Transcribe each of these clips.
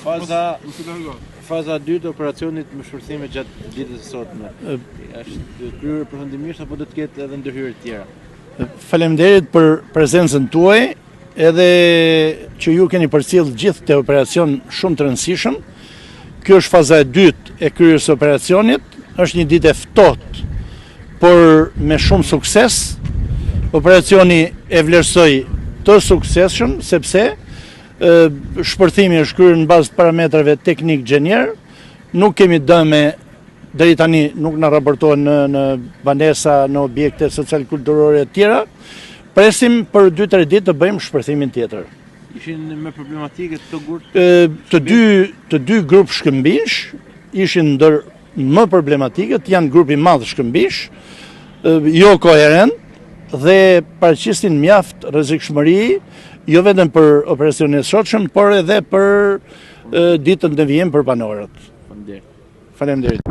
Faza 2 të operacionit me shpërthime gjatë ditës së sotme. Është kryer përfundimisht apo do të ketë edhe ndërhyrje të tjera? Faleminderit për prezencën tuaj, edhe që ju keni përcjell gjithë të operacion shumë të rëndësishëm. Kjo është faza e dytë e kryerjes së operacionit. Është një ditë e ftohtë, por me shumë sukses. Operacioni e vlerësoi të suksesshëm sepse shpërthimi është kryer në bazë të parametrave teknik gjenier. Nuk kemi dëme deri tani, nuk na raportohen në banesa, në objekte social-kulturore të tjera. Presim për 2-3 ditë të bëjmë shpërthimin tjetër. Ishin me problematike të gurt? Të dy grup shkëmbish ishin ndër më problematikët, janë grupi madh shkëmbish, jo koherent dhe paraqesin mjaft rrezikshmëri, jo vetëm për operacionin e sotshëm, por edhe për ditën e vijim për banorët. Faleminderit.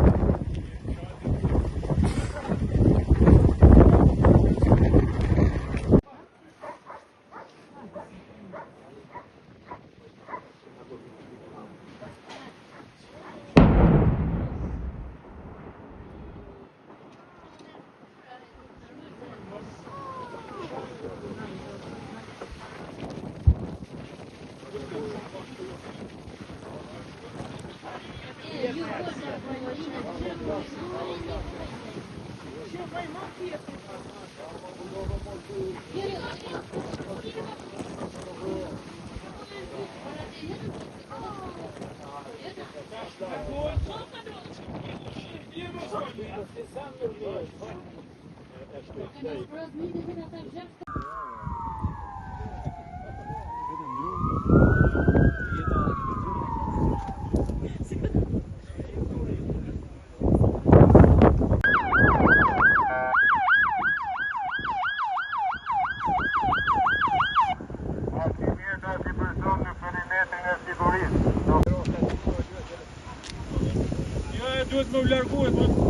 Duhet më u larguhet.